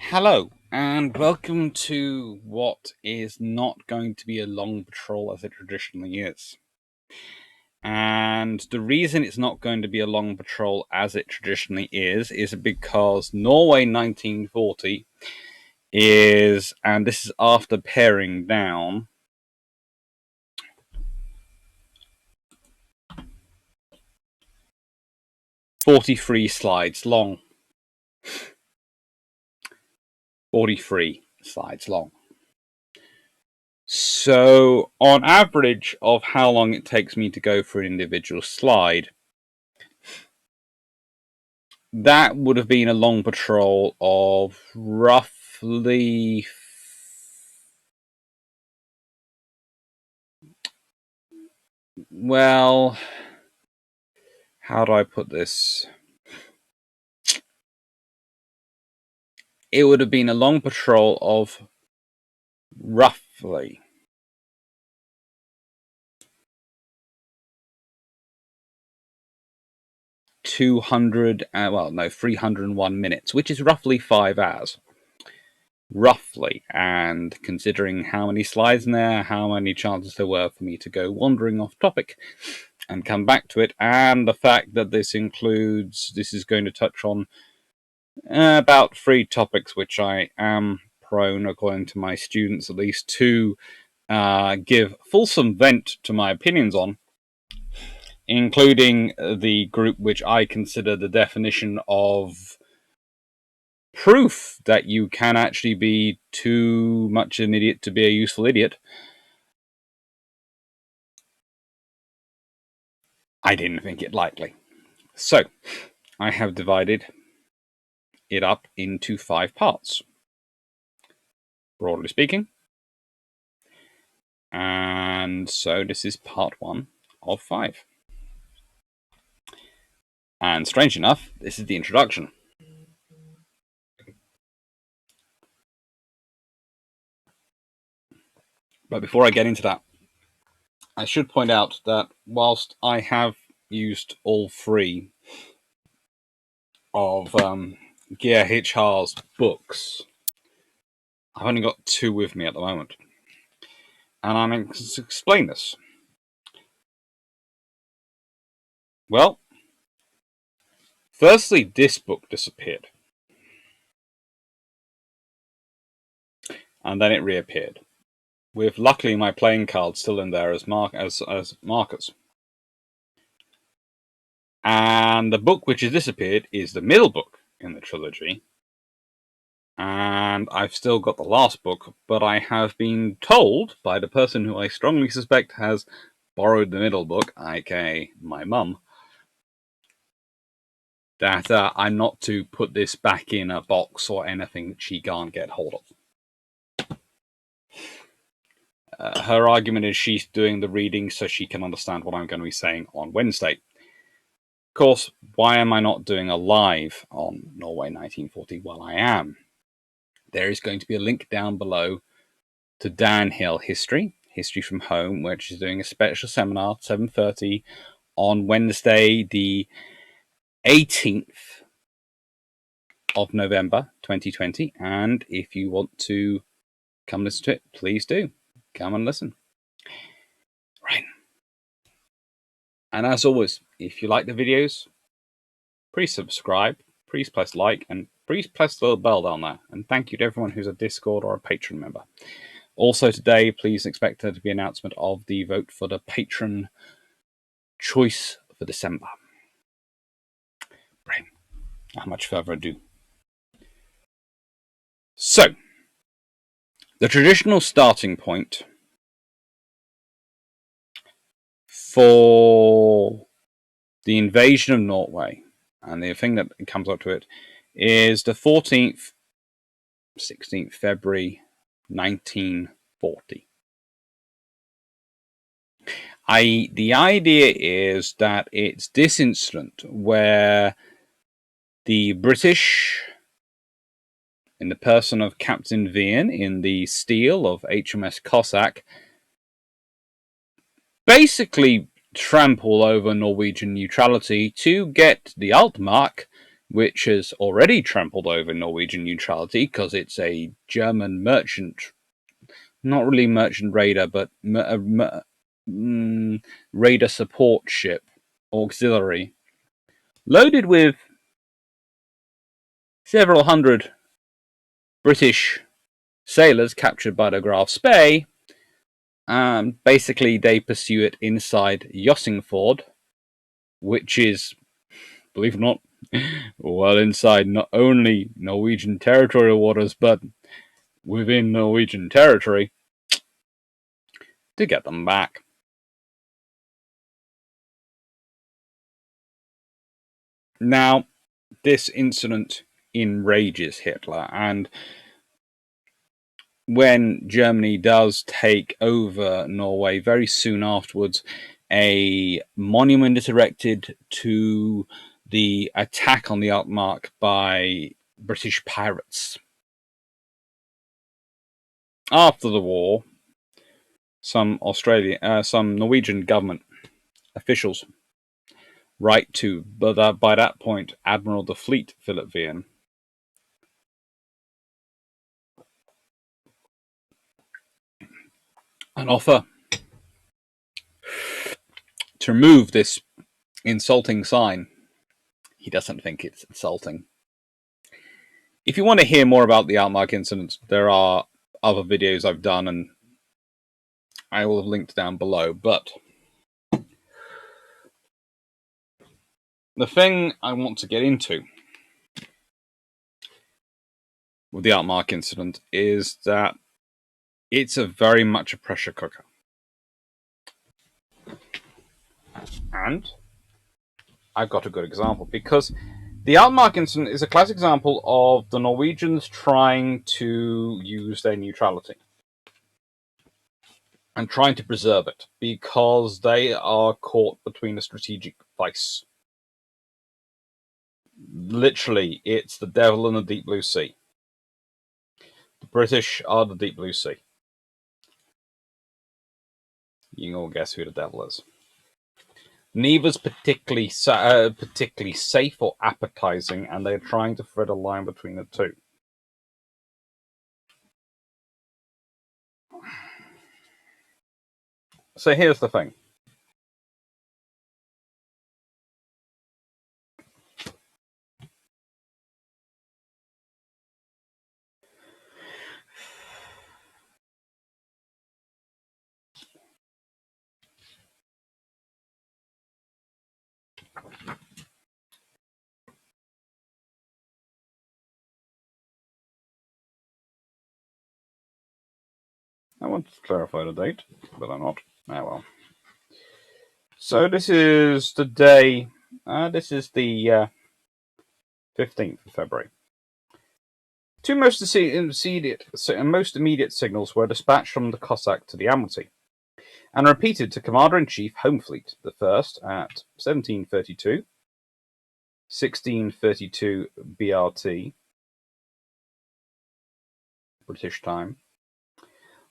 Hello, and welcome to what is not going to be a long patrol as it traditionally is. And the reason it's not going to be a long patrol as it traditionally is because Norway 1940 is, and this is after paring down, .43 slides long. 43 slides long. So, on average of how long it takes me to go for an individual slide, that would have been a long patrol of roughly how do I put this? It would have been a long patrol of roughly 301 minutes, which is roughly 5 hours. Roughly, and considering how many slides in there, how many chances there were for me to go wandering off topic and come back to it, and the fact that this is going to touch on about 3 topics which I am prone, according to my students at least, to give fulsome vent to my opinions on, including the group which I consider the definition of proof that you can actually be too much an idiot to be a useful idiot. I didn't think it likely. So, I have divided it up into 5 parts, broadly speaking. And so this is part 1 of 5. And strange enough, this is the introduction. But before I get into that, I should point out that whilst I have used all 3 of Geir Hitchar's books, I've only got 2 with me at the moment. And I'm going to explain this. Well, firstly, this book disappeared. And then it reappeared, with luckily my playing cards still in there as markers. And the book which has disappeared is the middle book in the trilogy. And I've still got the last book, but I have been told by the person who I strongly suspect has borrowed the middle book, aka my mum, that I'm not to put this back in a box or anything that she can't get hold of. Her argument is she's doing the reading so she can understand what I'm going to be saying on Wednesday. Of course, why am I not doing a live on Norway 1940? Well, I am. There is going to be a link down below to Dan Hill History from Home, which is doing a special seminar at 7:30 on Wednesday, the 18th of November 2020. And if you want to come listen to it, please do. Come and listen. Right. And as always, if you like the videos, please subscribe, please press like, and please press the little bell down there. And thank you to everyone who's a Discord or a Patreon member. Also today, please expect there to be an announcement of the vote for the patron choice for December. Right. Not much further ado. So, the traditional starting point for the invasion of Norway, and the thing that comes up to it, is the 14th, 16th February 1940. The idea is that it's this incident where the British, in the person of Captain Vian in the steel of HMS Cossack, basically trample over Norwegian neutrality to get the Altmark which has already trampled over Norwegian neutrality because it's a German merchant, not really merchant raider, but raider support ship, auxiliary, loaded with several hundred British sailors captured by the Graf Spee. Basically, they pursue it inside Jossingford, which is, believe it or not, well inside not only Norwegian territorial waters, but within Norwegian territory, to get them back. Now, this incident enrages Hitler, and when Germany does take over Norway very soon afterwards, a monument is erected to the attack on the Altmark by British pirates. After the war, some Norwegian government officials write to, but by that point, Admiral of the Fleet Philip Vian, an offer to remove this insulting sign. He doesn't think it's insulting. If you want to hear more about the Altmark incident, there are other videos I've done, and I will have linked down below. But the thing I want to get into with the Altmark incident is that it's very much a pressure cooker. And I've got a good example, because the Altmark incident is a classic example of the Norwegians trying to use their neutrality and trying to preserve it, because they are caught between a strategic vice. Literally, it's the devil in the deep blue sea. The British are the deep blue sea. You can all guess who the devil is. Neither's particularly safe or appetizing, and they're trying to thread a line between the two. So here's the thing. I want to clarify the date, but I'm not. Ah, well. So this is the day. This is the 15th of February. Two most immediate signals were dispatched from the Cossack to the Admiralty, and repeated to Commander-in-Chief Home Fleet. The first at 1632 BRT, British time.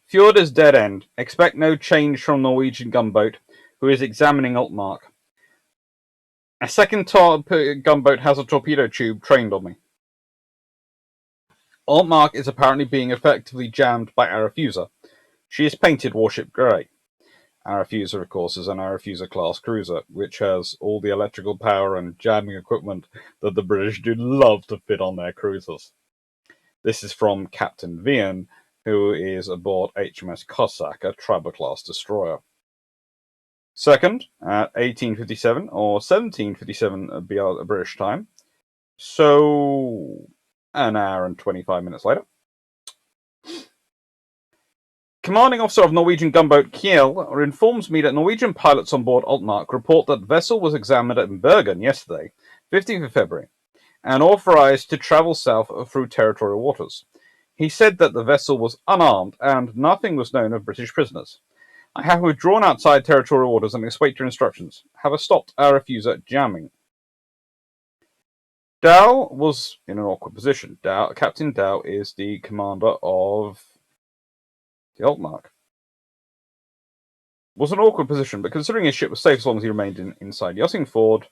Fjord is dead end. Expect no change from Norwegian gunboat, who is examining Altmark. A second gunboat has a torpedo tube trained on me. Altmark is apparently being effectively jammed by Arethusa. She is painted warship grey. Arethusa, of course, is an Arethusa-class cruiser, which has all the electrical power and jamming equipment that the British do love to fit on their cruisers. This is from Captain Vian, who is aboard HMS Cossack, a Traber-class destroyer. Second, at 1857 or 1757 British time, so an hour and 25 minutes later, Commanding officer of Norwegian gunboat Kiel informs me that Norwegian pilots on board Altmark report that the vessel was examined in Bergen yesterday, 15th of February, and authorized to travel south through territorial waters. He said that the vessel was unarmed and nothing was known of British prisoners. I have withdrawn outside territorial waters and await your instructions. Have stopped Arethusa jamming. Dow was in an awkward position. Captain Dow is the commander of the Altmark. Was an awkward position, but considering his ship was safe as long as he remained inside Jossingford,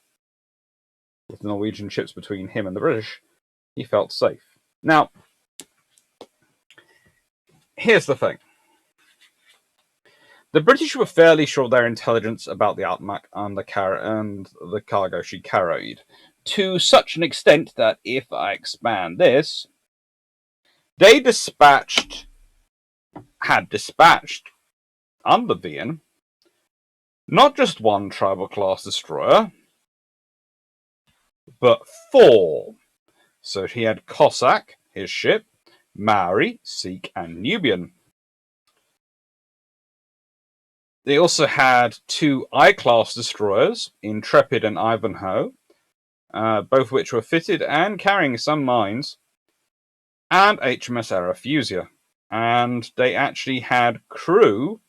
with the Norwegian ships between him and the British, he felt safe. Now, here's the thing. The British were fairly sure of their intelligence about the Altmark and the cargo she carried, to such an extent that, if I expand this, they had dispatched under Wien not just one tribal class destroyer, but 4. So he had Cossack, his ship, Maori, Sikh, and Nubian. They also had 2 I-class destroyers, Intrepid and Ivanhoe, both which were fitted and carrying some mines, and HMS Arethusa. And they actually had crew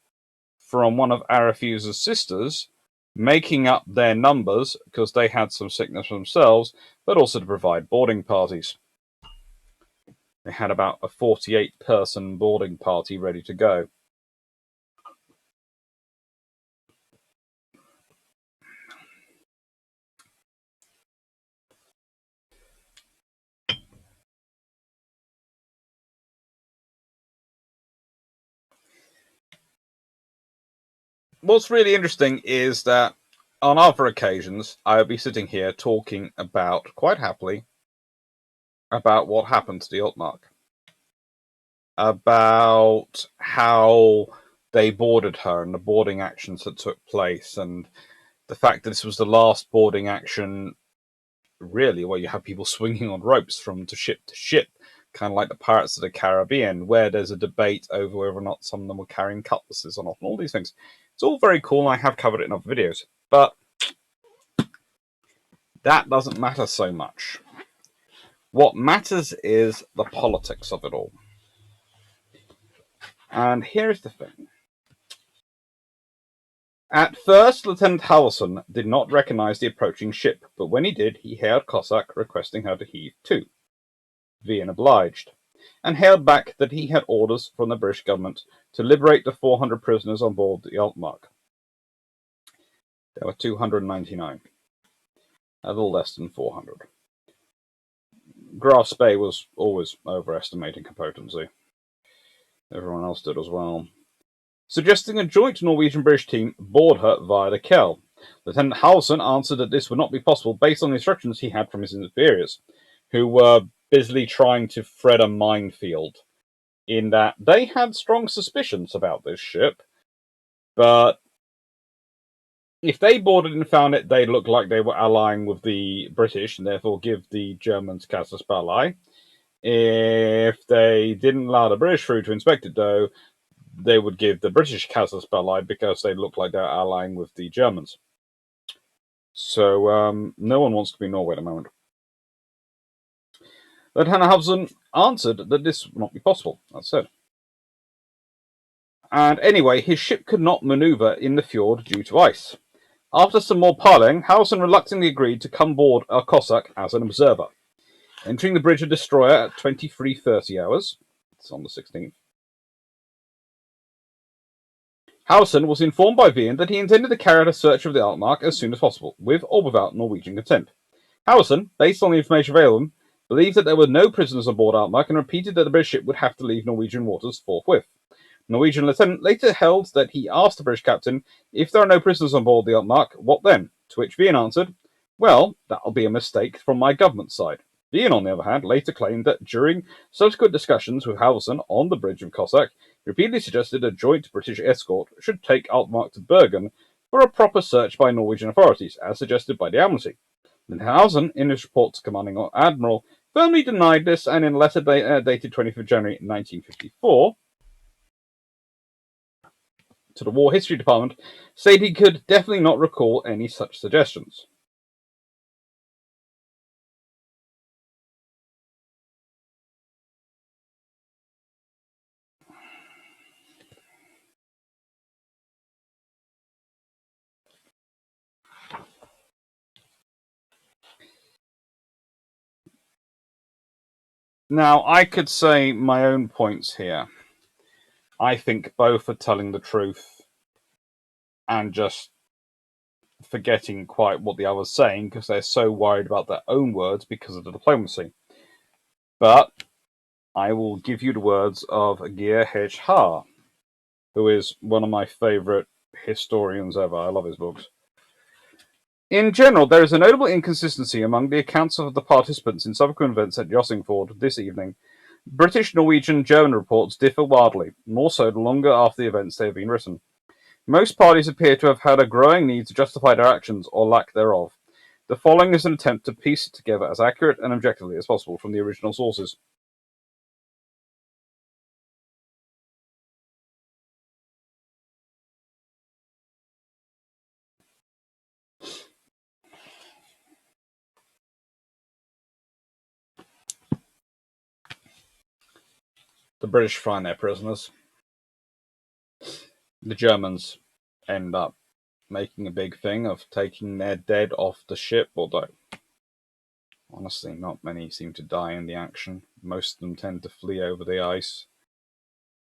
from one of Arethusa's sisters making up their numbers because they had some sickness themselves, but also to provide boarding parties. They had about a 48-person boarding party ready to go. What's really interesting is that on other occasions, I would be sitting here talking about, quite happily, about what happened to the Altmark. About how they boarded her and the boarding actions that took place, and the fact that this was the last boarding action, really, where you have people swinging on ropes from to ship, kind of like the Pirates of the Caribbean, where there's a debate over whether or not some of them were carrying cutlasses or not, and all these things. It's all very cool, and I have covered it in other videos, but that doesn't matter so much. What matters is the politics of it all. And here's the thing. At first, Lieutenant Halvorsen did not recognize the approaching ship, but when he did, he hailed Cossack, requesting her to heave to. Wien obliged, and hailed back that he had orders from the British government to liberate the 400 prisoners on board the Altmark. There were 299, a little less than 400. Graf Spee was always overestimating competency. Everyone else did as well. Suggesting a joint Norwegian-British team board her via the Kell. Lieutenant Halvorsen answered that this would not be possible based on the instructions he had from his superiors, who were busily trying to thread a minefield, in that they had strong suspicions about this ship, but if they boarded and found it, they looked like they were allying with the British, and therefore give the Germans casus belli. If they didn't allow the British through to inspect it, though, they would give the British casus belli because they look like they're allying with the Germans. So no one wants to be Norway at the moment. Lieutenant Halvorsen answered that this would not be possible, as said. And anyway, his ship could not maneuver in the fjord due to ice. After some more parleying, Halvorsen reluctantly agreed to come board a Cossack as an observer. Entering the bridge of destroyer at 23:30 hours, it's on the 16th, Halvorsen was informed by Wien that he intended to carry out a search of the Altmark as soon as possible, with or without Norwegian consent. Halvorsen, based on the information available, believed that there were no prisoners on board Altmark and repeated that the British ship would have to leave Norwegian waters forthwith. Norwegian lieutenant later held that he asked the British captain, if there are no prisoners on board the Altmark, what then? To which Wien answered, well, that'll be a mistake from my government side. Wien, on the other hand, later claimed that during subsequent discussions with Halvorsen on the bridge of Cossack, he repeatedly suggested a joint British escort should take Altmark to Bergen for a proper search by Norwegian authorities, as suggested by the Admiralty. Then Halvorsen, in his report to Commanding Admiral, firmly denied this, and in a letter dated 25th January 1954, to the War History Department, said he could definitely not recall any such suggestions. Now, I could say my own points here. I think both are telling the truth and just forgetting quite what the other's saying because they're so worried about their own words because of the diplomacy. But I will give you the words of Geir H. Ha, who is one of my favourite historians ever. I love his books. In general, there is a notable inconsistency among the accounts of the participants in subsequent events at Jossingford this evening. British, Norwegian, and German reports differ wildly, more so the longer after the events they have been written. Most parties appear to have had a growing need to justify their actions or lack thereof. The following is an attempt to piece it together as accurate and objectively as possible from the original sources. The British find their prisoners. The Germans end up making a big thing of taking their dead off the ship, although honestly not many seem to die in the action. Most of them tend to flee over the ice.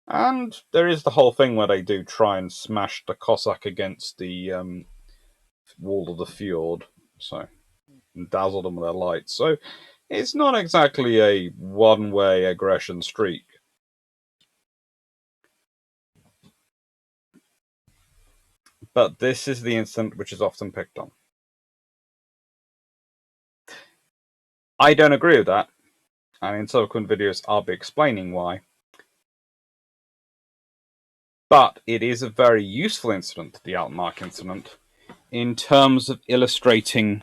And there is the whole thing where they do try and smash the Cossack against the wall of the fjord, and dazzle them with their lights. So it's not exactly a one-way aggression streak. But this is the incident which is often picked on. I don't agree with that, and in subsequent videos I'll be explaining why. But it is a very useful incident, the Altmark incident, in terms of illustrating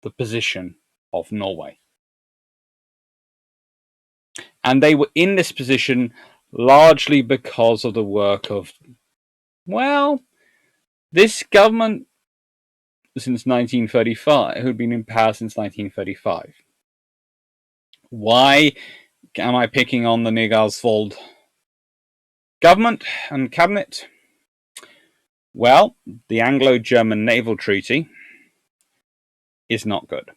the position of Norway. And they were in this position largely because of the work of, well, this government since 1935, who'd been in power since 1935. Why am I picking on the Nygaardsvold government and cabinet? Well, the Anglo-German Naval Treaty is not good.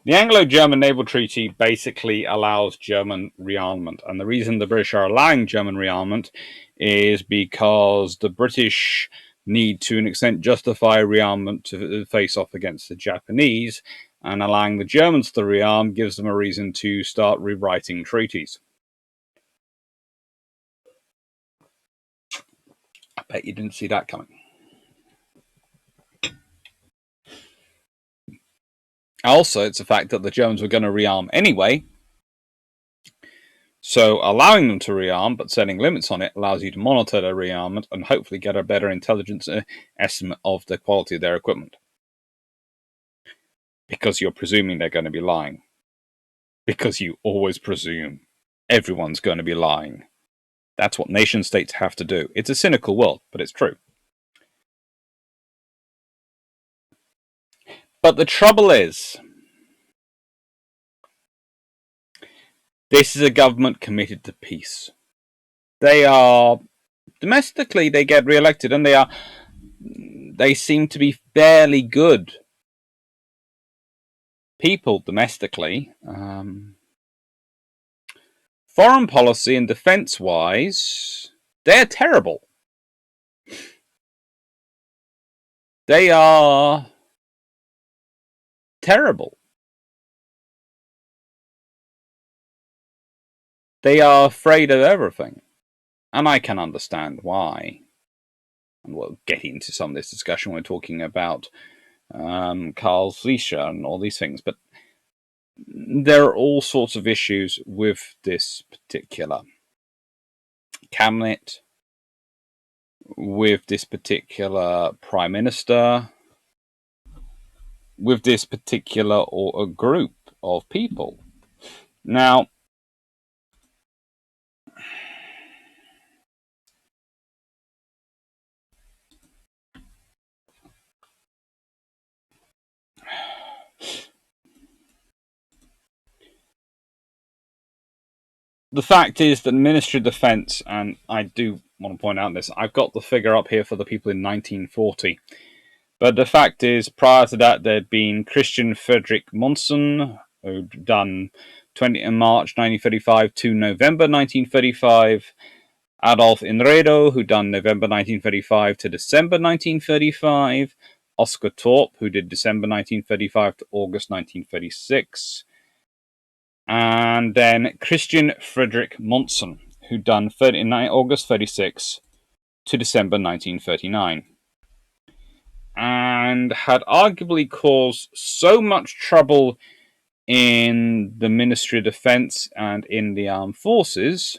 The Anglo-German Naval Treaty basically allows German rearmament, and the reason the British are allowing German rearmament is because the British need to an extent justify rearmament to face off against the Japanese, and allowing the Germans to rearm gives them a reason to start rewriting treaties. I bet you didn't see that coming. Also, it's the fact that the Germans were going to rearm anyway, so allowing them to rearm but setting limits on it allows you to monitor their rearmament and hopefully get a better intelligence estimate of the quality of their equipment. Because you're presuming they're going to be lying. Because you always presume everyone's going to be lying. That's what nation states have to do. It's a cynical world, but it's true. But the trouble is, this is a government committed to peace. They are, domestically, they get re-elected, and they seem to be fairly good people domestically. Foreign policy and defense-wise, they're terrible. They are terrible. They are afraid of everything. And I can understand why. And we'll get into some of this discussion when we're talking about Karl Fleischer and all these things. But there are all sorts of issues with this particular cabinet, with this particular prime minister, with this particular or a group of people. Now, the fact is that the Ministry of Defence, and I do want to point out this, I've got the figure up here for the people in 1940. But the fact is, prior to that, there'd been Christian Frederick Monson, who'd done March 1935 to November 1935, Adolf Inredo, who done November 1935 to December 1935. Oscar Torp, who did December 1935 to August 1936. And then Christian Frederick Monson, who done August 36 to December 1939. And had arguably caused so much trouble in the Ministry of Defense and in the armed forces,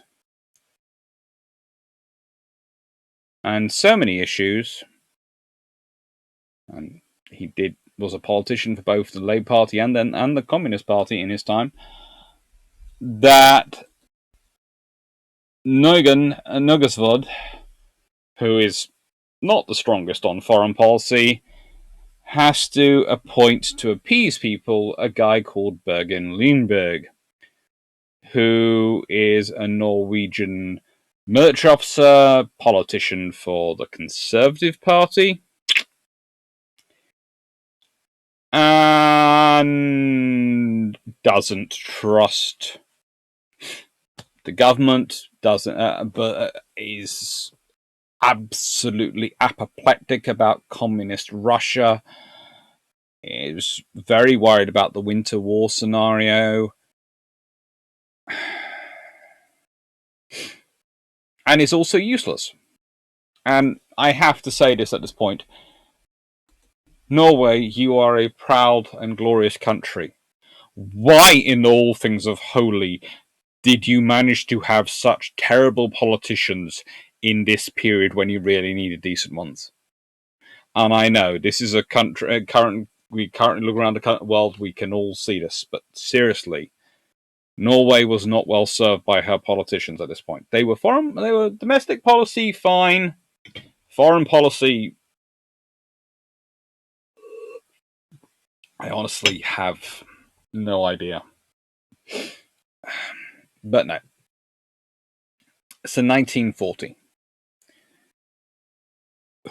and so many issues, and he was a politician for both the Labour Party and the Communist Party in his time, that Nugasvod, who is not the strongest on foreign policy, has to appoint to appease people a guy called Bergen Lindberg, who is a Norwegian military officer, politician for the Conservative Party, and doesn't trust the government, but is absolutely apoplectic about communist Russia, is very worried about the winter war scenario, and is also useless. And I have to say this at this point: Norway, you are a proud and glorious country. Why in all things of holy did you manage to have such terrible politicians in this period when you really needed decent ones? And I know this is a country, we currently look around the world, we can all see this, but seriously, Norway was not well served by her politicians at this point. They were domestic policy, fine. Foreign policy, I honestly have no idea. But no. So 1940.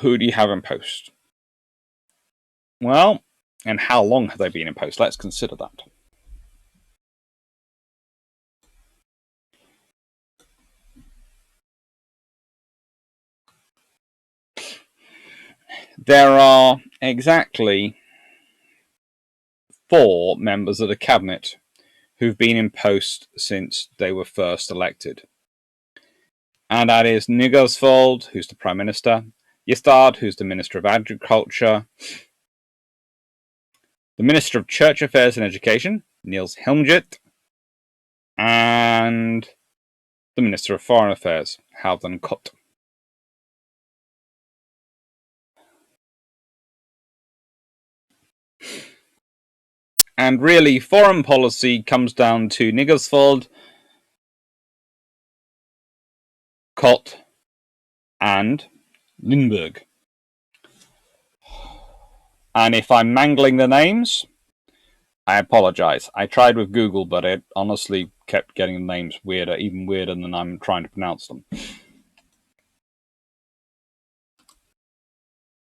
Who do you have in post? Well, and how long have they been in post? Let's consider that. There are exactly 4 members of the cabinet who've been in post since they were first elected. And that is Nygaardsvold, who's the Prime Minister, Gistad, who's the Minister of Agriculture, the Minister of Church Affairs and Education, Niels Helmjet, and the Minister of Foreign Affairs, Halvdan Koht. And really, foreign policy comes down to Nygaardsvold, Koht, and Lindberg. And if I'm mangling the names, I apologize. I tried with Google, but it honestly kept getting the names weirder, even weirder than I'm trying to pronounce them.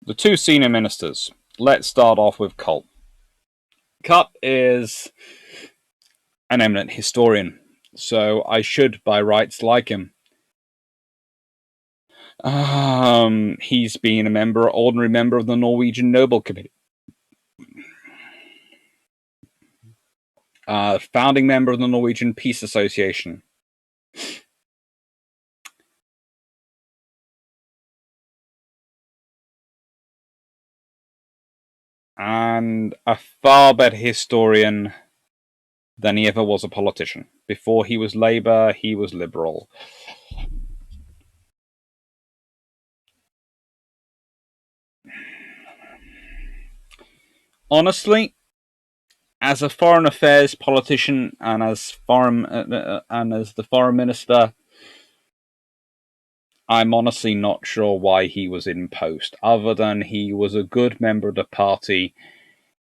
The 2 senior ministers. Let's start off with Kolt. Kolt is an eminent historian, so I should, by rights, like him. He's been ordinary member of the Norwegian Nobel Committee. Founding member of the Norwegian Peace Association. And a far better historian than he ever was a politician. Before he was Labour, he was Liberal. Honestly, as a foreign affairs politician and as the foreign minister, I'm honestly not sure why he was in post, other than he was a good member of the party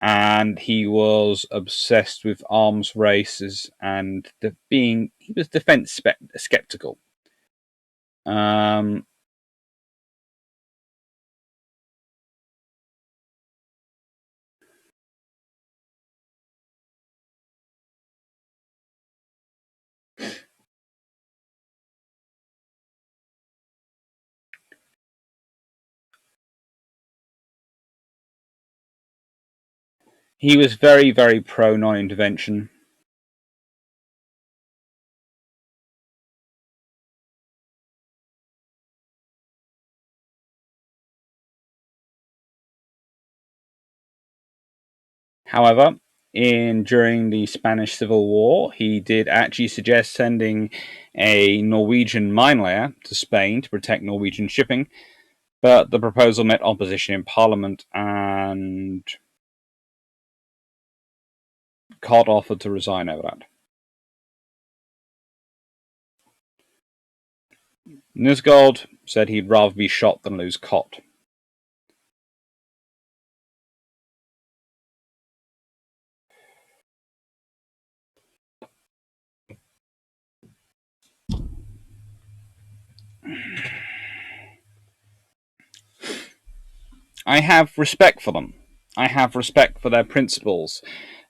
and he was obsessed with arms races and he was defense skeptical. He was very, very pro non-intervention. However, during the Spanish Civil War, he did actually suggest sending a Norwegian mine layer to Spain to protect Norwegian shipping, but the proposal met opposition in Parliament, and Cott offered to resign over that. Nisgold said he'd rather be shot than lose Cott. I have respect for them. I have respect for their principles.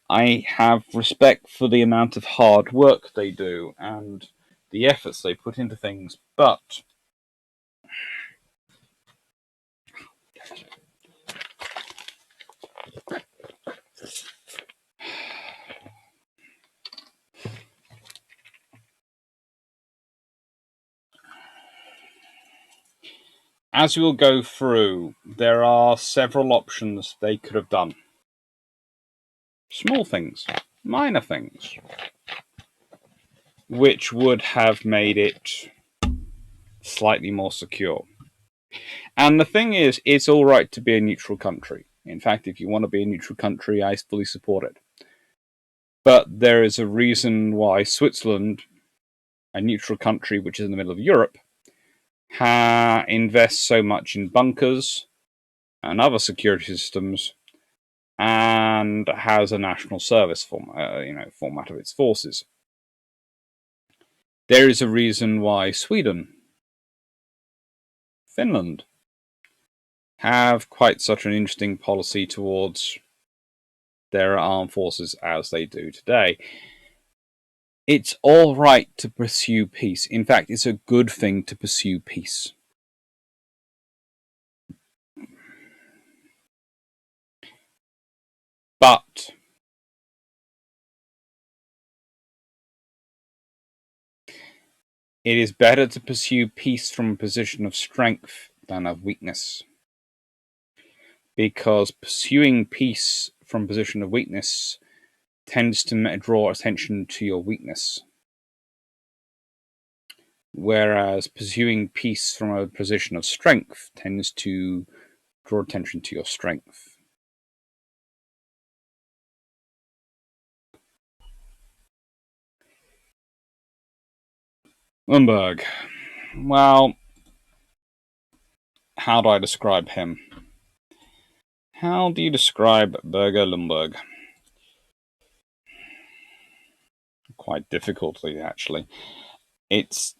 I have respect for the amount of hard work they do and the efforts they put into things, but as we'll go through, there are several options they could have done. Small things, minor things, which would have made it slightly more secure. And the thing is, it's all right to be a neutral country. In fact, if you want to be a neutral country, I fully support it. But there is a reason why Switzerland, a neutral country which is in the middle of Europe, invests so much in bunkers and other security systems, and has a national service format of its forces. There is a reason why Sweden, Finland, have quite such an interesting policy towards their armed forces as they do today. It's all right to pursue peace. In fact, it's a good thing to pursue peace. But it is better to pursue peace from a position of strength than of weakness. Because pursuing peace from a position of weakness tends to draw attention to your weakness. Whereas pursuing peace from a position of strength tends to draw attention to your strength. Lundberg. Well, how do I describe him? How do you describe Birger Lundberg? Quite difficultly, actually. It's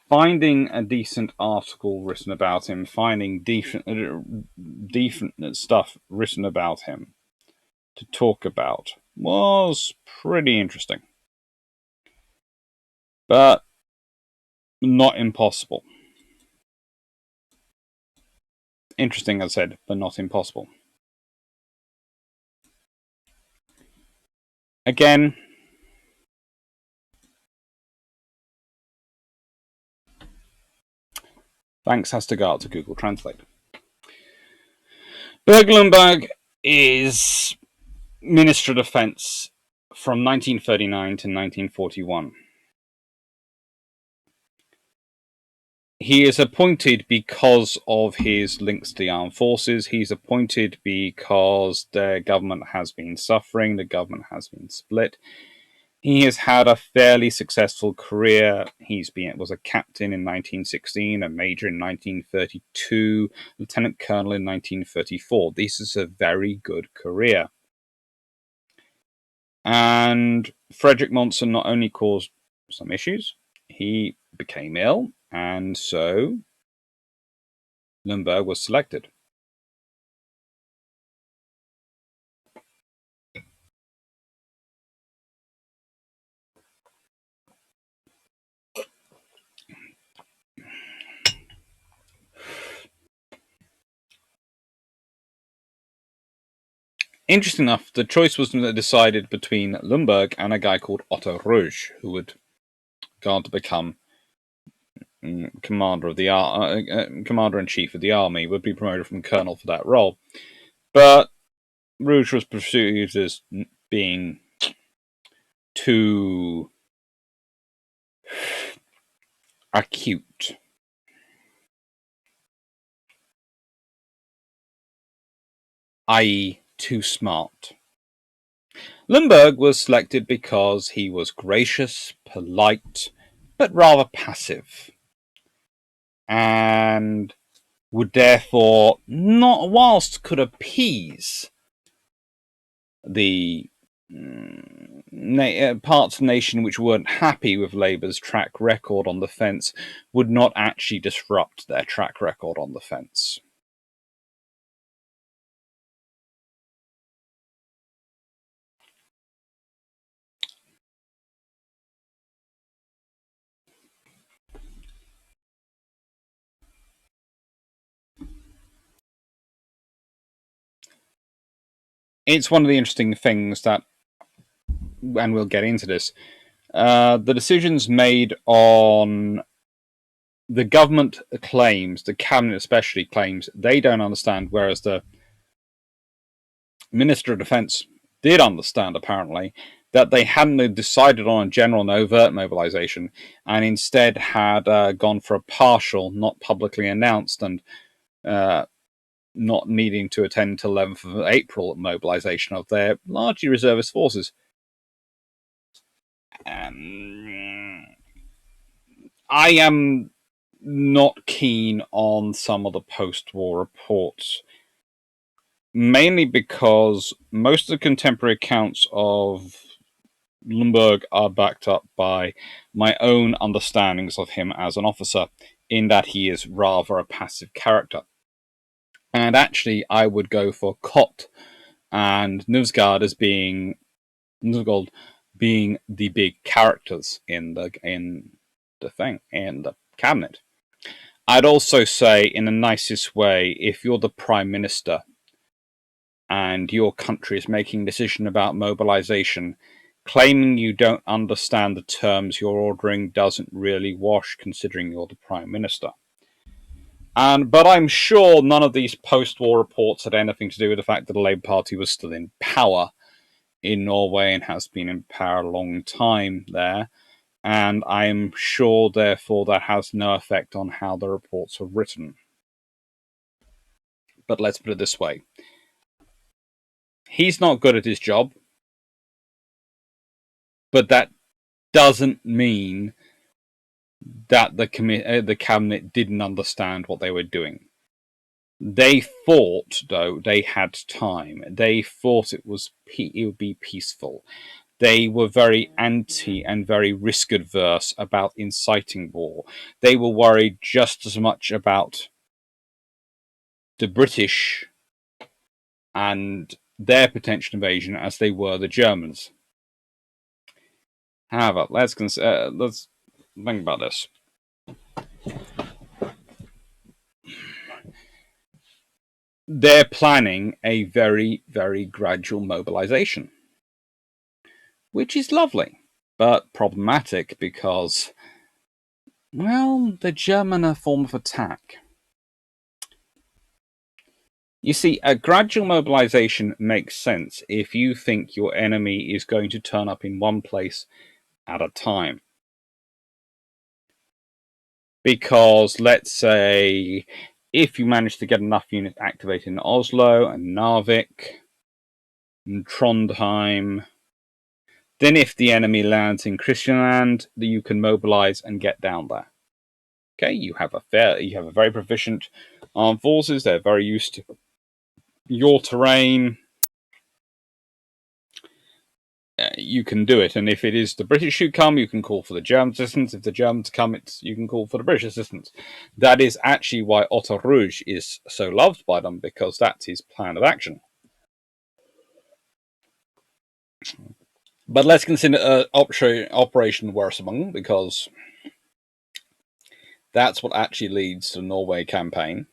finding a decent article written about him, finding decent stuff written about him to talk about was pretty interesting. But not impossible. Interesting, as I said, but not impossible. Again, thanks has to go out to Google Translate. Birger Lundberg is Minister of Defense from 1939 to 1941. He is appointed because of his links to the armed forces. He's appointed because their government has been suffering, the government has been split. He has had a fairly successful career. Was a captain in 1916, a major in 1932, lieutenant colonel in 1934. This is a very good career. And Frederick Monson not only caused some issues, he became ill, and so Lundberg was selected. Interesting enough, the choice was decided between Lumberg and a guy called Otto Rouge, who would go on to become commander-in-chief of the army, would be promoted from colonel for that role. But Rouge was perceived as being too acute. I.e., too smart. Lumberg was selected because he was gracious, polite, but rather passive, and would therefore not, whilst could appease the parts of the nation which weren't happy with Labour's track record on the fence, would not actually disrupt their track record on the fence. It's one of the interesting things that, and we'll get into this, the decisions made on the government claims, the cabinet especially claims, they don't understand, whereas the Minister of Defence did understand, apparently, that they hadn't decided on a general and overt mobilisation, and instead had gone for a partial, not publicly announced, and not needing to attend until 11th of April mobilisation of their largely reservist forces. I am not keen on some of the post-war reports, mainly because most of the contemporary accounts of Lumberg are backed up by my own understandings of him as an officer, in that he is rather a passive character. And actually, I would go for Kott and Nuvsgard as being Nuvgold being the big characters in the cabinet. I'd also say, in the nicest way, if you're the Prime Minister and your country is making a decision about mobilization, claiming you don't understand the terms you're ordering doesn't really wash, considering you're the Prime Minister. But I'm sure none of these post-war reports had anything to do with the fact that the Labour Party was still in power in Norway and has been in power a long time there. And I'm sure, therefore, that has no effect on how the reports are written. But let's put it this way. He's not good at his job, but that doesn't mean that the cabinet didn't understand what they were doing. They thought, though, they had time. They thought it would be peaceful. They were very anti and very risk-adverse about inciting war. They were worried just as much about the British and their potential invasion as they were the Germans. However, let's think about this. They're planning a very, very gradual mobilization, which is lovely, but problematic because, well, the German form of attack. You see, a gradual mobilization makes sense if you think your enemy is going to turn up in one place at a time. Because, let's say, if you manage to get enough units activated in Oslo and Narvik and Trondheim, then if the enemy lands in Christianland, you can mobilize and get down there. Okay, you have a very proficient armed forces. They're very used to your terrain. You can do it, and if it is the British who come, you can call for the German assistance. If the Germans come, you can call for the British assistance. That is actually why Otto Rouge is so loved by them, because that's his plan of action. But let's consider Operation Wersmung, because that's what actually leads to the Norway campaign.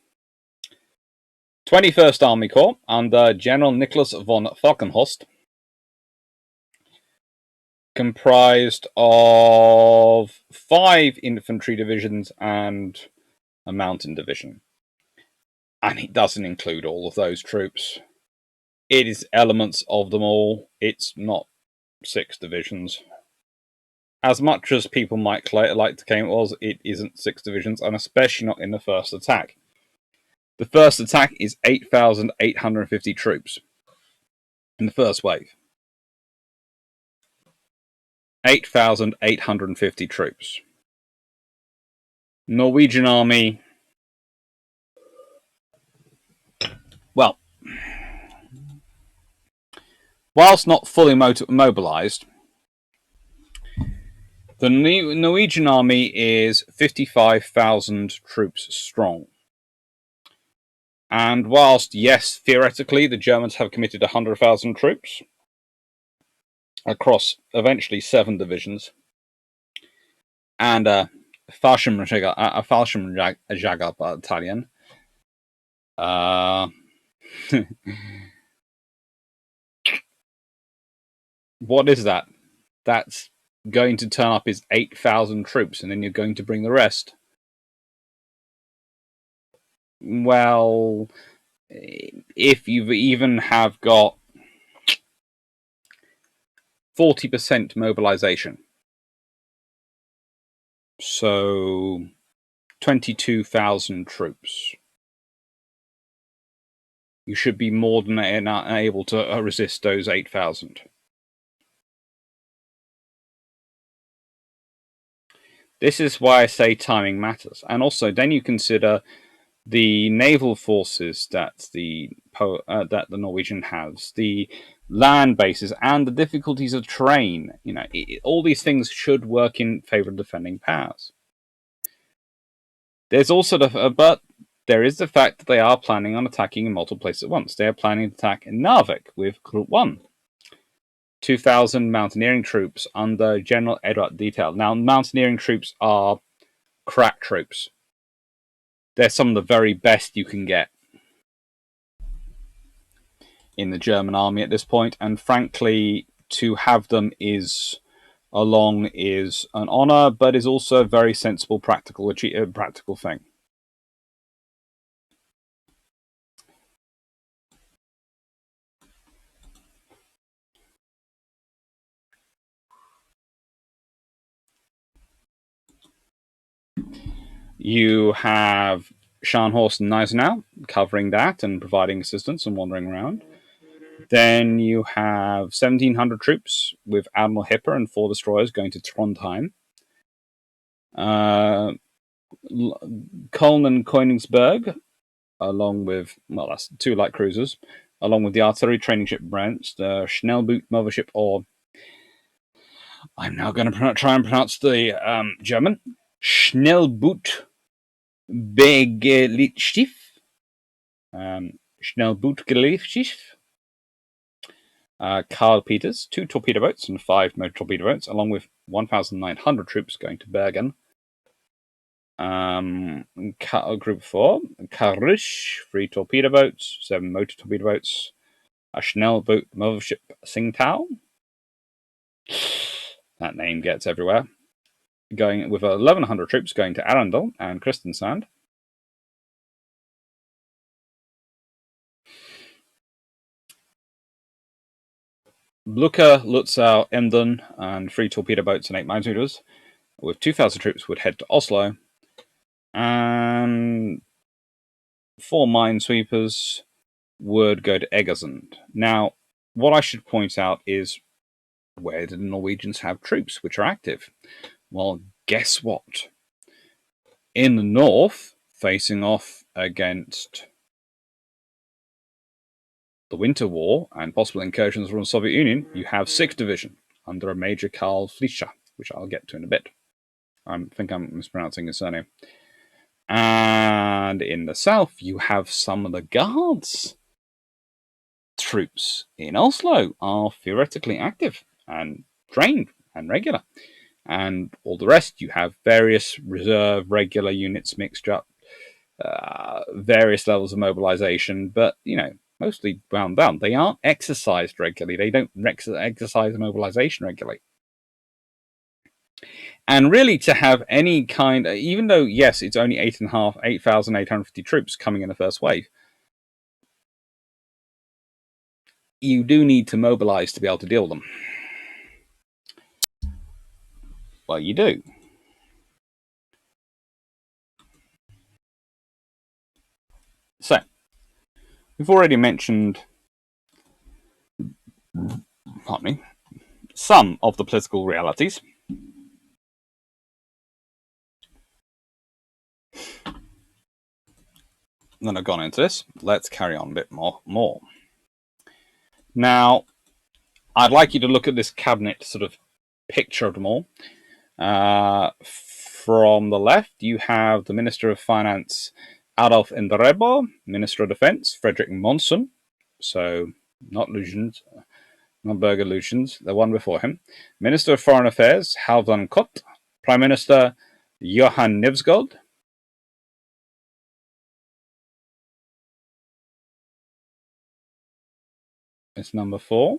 21st Army Corps under General Nicholas von Falkenhorst, comprised of 5 infantry divisions and a mountain division. And it doesn't include all of those troops. It is elements of them all. It's not 6 divisions. As much as people might like to claim it was, it isn't 6 divisions, and especially not in the first attack. The first attack is 8,850 troops in the first wave. 8,850 troops. Norwegian army, well, whilst not fully mobilized, the Norwegian army is 55,000 troops strong. And whilst, yes, theoretically, the Germans have committed 100,000 troops across eventually 7 divisions and a Fallschirmjäger battalion, what is that? That's going to turn up is 8,000 troops, and then you're going to bring the rest. Well, if you even have got 40% mobilization, so 22,000 troops, you should be more than able to resist those 8,000. This is why I say timing matters. And also, then you consider the naval forces that the Norwegian has, the land bases, and the difficulties of terrain. All these things should work in favor of defending powers. There's also but there is the fact that they are planning on attacking in multiple places at once. They are planning to attack in Narvik with Group 1. 2,000 mountaineering troops under General Edward Detail. Now, mountaineering troops are crack troops. They're some of the very best you can get in the German army at this point, and frankly, to have them is an honor, but is also a very sensible, practical thing. You have Scharnhorst and Gneisenau covering that and providing assistance and wandering around. Then you have 1,700 troops with Admiral Hipper and 4 destroyers going to Trondheim. Köln and Königsberg, along with, that's 2 light cruisers, along with the artillery training ship branch, the Schnellboot mothership, or I'm now going to try and pronounce the German, Schnellboot Begelichtsschiff. Schnellbootgelichtsschiff. Karl Peters, 2 torpedo boats and 5 motor torpedo boats, along with 1,900 troops going to Bergen. Group 4, Karish, 3 torpedo boats, 7 motor torpedo boats, a Schnellboot mothership Tsingtao. That name gets everywhere. Going with 1,100 troops going to Arendal and Kristiansand. Blucher, Lutzow, Emden, and 3 torpedo boats and 8 minesweepers, with 2,000 troops, would head to Oslo, and 4 minesweepers would go to Egersund. Now, what I should point out is, where do the Norwegians have troops which are active? Well, guess what? In the north, facing off against the Winter War and possible incursions from the Soviet Union, you have 6th Division under a Major Karl Fleischer, which I'll get to in a bit. I think I'm mispronouncing his surname. And in the south, you have some of the Guards troops in Oslo are theoretically active and trained and regular. And all the rest, you have various reserve, regular units mixed up. various levels of mobilization, but mostly wound down. They aren't exercised regularly. They don't exercise mobilization regularly. And really, to have any kind, even though yes, it's only 8,850 troops coming in the first wave, you do need to mobilize to be able to deal with them. Well, you do. So, we've already mentioned, pardon me, some of the political realities. Then I've gone into this. Let's carry on a bit more. Now, I'd like you to look at this cabinet sort of picture of them all. From the left, you have the Minister of Finance, Adolf Inderebo, Minister of Defense, Frederick Monson, so not Lutyens, not Berger Lutyens, the one before him, Minister of Foreign Affairs, Halvdan Koht, Prime Minister Johan Nivsgold, it's number 4.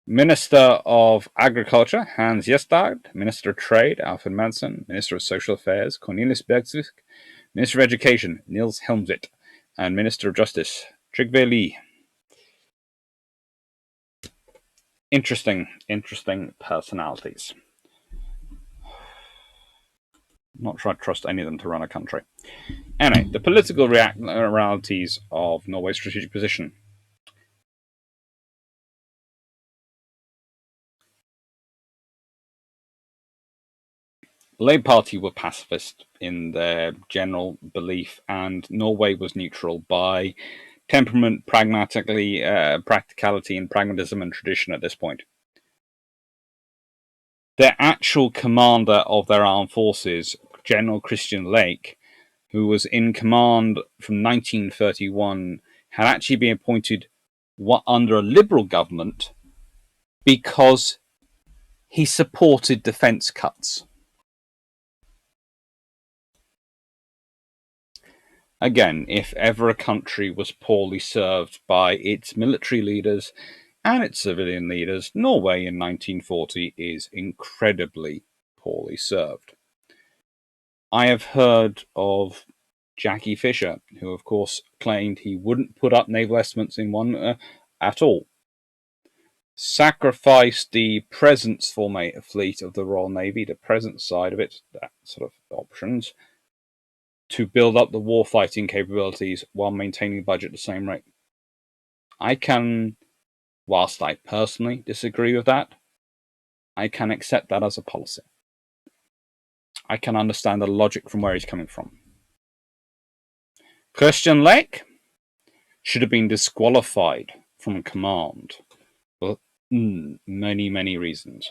Minister of Agriculture, Hans Jestad, Minister of Trade, Alfred Manson, Minister of Social Affairs, Cornelis Bergsvik, Minister of Education, Niels Helmsvik, and Minister of Justice, Trygve Lie. Interesting personalities. Not sure I trust any of them to run a country. Anyway, the political realities of Norway's strategic position. Labour Party were pacifist in their general belief, and Norway was neutral by temperament, pragmatically, practicality, and pragmatism and tradition at this point. Their actual commander of their armed forces, General Christian Lake, who was in command from 1931, had actually been appointed under a Liberal government because he supported defence cuts. Again, if ever a country was poorly served by its military leaders and its civilian leaders, Norway in 1940 is incredibly poorly served. I have heard of Jackie Fisher, who of course claimed he wouldn't put up naval estimates in one at all, sacrificed the presence fleet of the Royal Navy, the presence side of it, that sort of options, to build up the warfighting capabilities while maintaining the budget at the same rate. I can, whilst I personally disagree with that, I can accept that as a policy. I can understand the logic from where he's coming from. Christian Lake should have been disqualified from command for many, many reasons.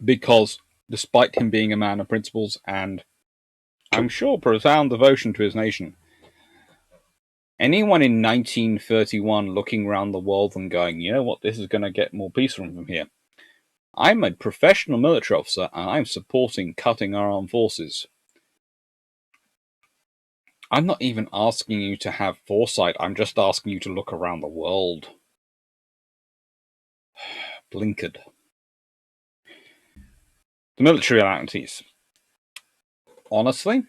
Because despite him being a man of principles and, I'm sure, profound devotion to his nation, anyone in 1931 looking around the world and going, you know what, this is going to get more peaceful from here. I'm a professional military officer and I'm supporting cutting our armed forces. I'm not even asking you to have foresight. I'm just asking you to look around the world. Blinkered. The military realities. Honestly,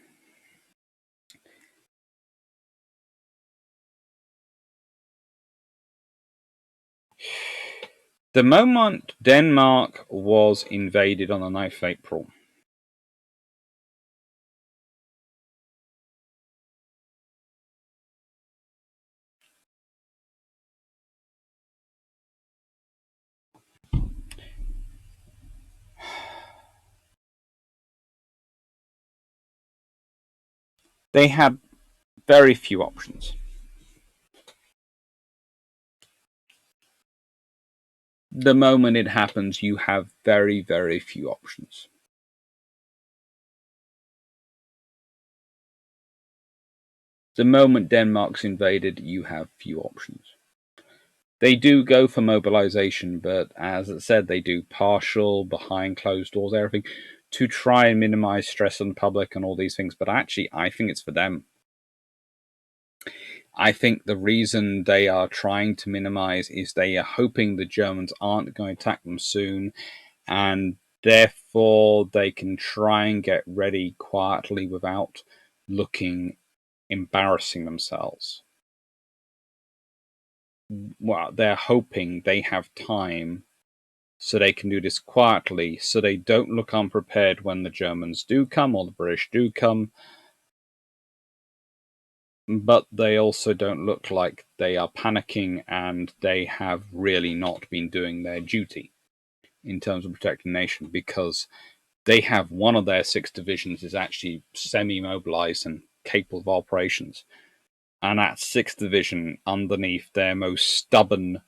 the moment Denmark was invaded on the 9th of April, they had very few options. The moment it happens, you have very, very few options. The moment Denmark's invaded, you have few options. They do go for mobilization, but as I said, they do partial, behind closed doors, everything, to try and minimize stress on the public and all these things. But actually, I think it's for them. I think the reason they are trying to minimize is they are hoping the Germans aren't going to attack them soon, and therefore they can try and get ready quietly without embarrassing themselves. Well, they're hoping they have time so they can do this quietly, so they don't look unprepared when the Germans do come or the British do come, but they also don't look like they are panicking and they have really not been doing their duty in terms of protecting the nation, because they have one of their 6 divisions is actually semi-mobilized and capable of operations. And that 6th division, underneath their most stubborn,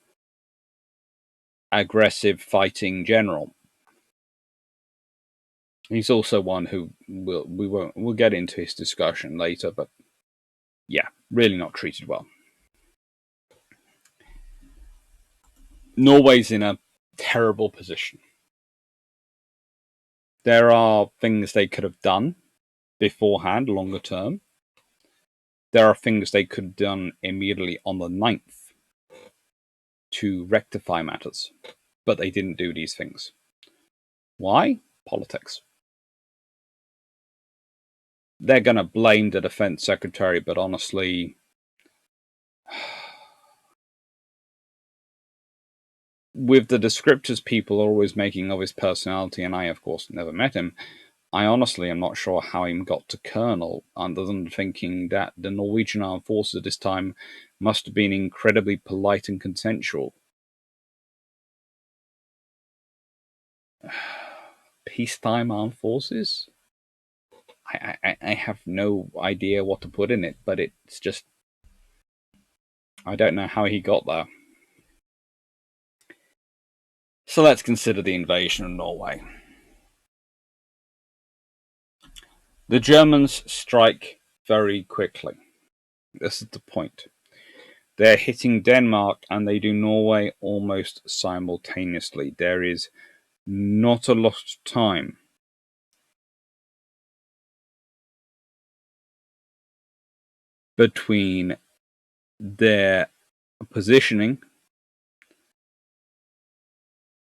aggressive fighting general, he's also one who we'll get into his discussion later, but yeah, really not treated well. Norway's in a terrible position. There are things they could have done beforehand, longer term. There are things they could have done immediately on the 9th to rectify matters, but they didn't do these things. Why? Politics. They're going to blame the defense secretary, but honestly, with the descriptors people are always making of his personality, and I, of course, never met him, I honestly am not sure how he got to colonel, other than thinking that the Norwegian armed forces at this time must have been incredibly polite and consensual. Peacetime armed forces? I have no idea what to put in it, but it's just, I don't know how he got there. So let's consider the invasion of Norway. The Germans strike very quickly. This is the point. They're hitting Denmark and they do Norway almost simultaneously. There is not a lot of time between their positioning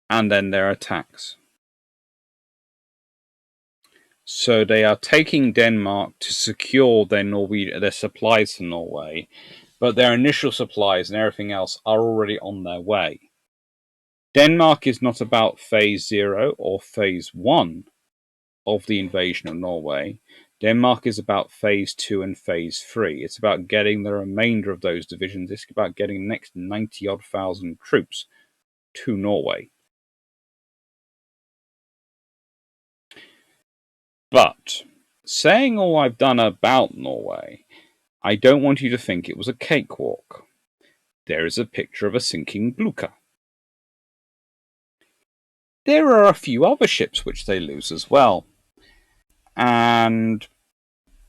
and then their attacks. So they are taking Denmark to secure their supplies to Norway, but their initial supplies and everything else are already on their way. Denmark is not about phase 0 or phase 1 of the invasion of Norway. Denmark is about phase 2 and phase 3. It's about getting the remainder of those divisions. It's about getting the next 90-odd thousand troops to Norway. But saying all I've done about Norway, I don't want you to think it was a cakewalk. There is a picture of a sinking Blucher. There are a few other ships which they lose as well. And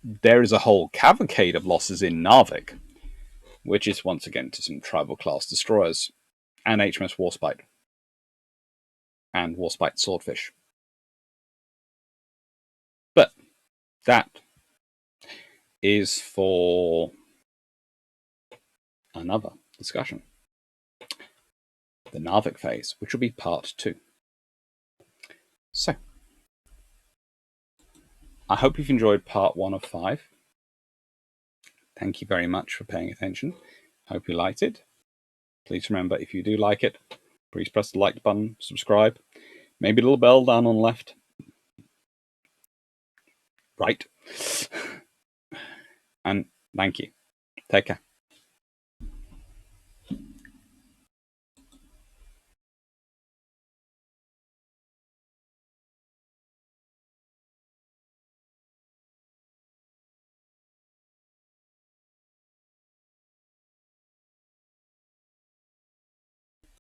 there is a whole cavalcade of losses in Narvik, which is once again to some tribal class destroyers, and HMS Warspite, and Warspite Swordfish. But that is for another discussion. The Narvik phase, which will be part 2. So, I hope you've enjoyed part 1 of 5. Thank you very much for paying attention. Hope you liked it. Please remember, if you do like it, please press the like button, subscribe, maybe a little bell down on the left. Right. And thank you. Take care.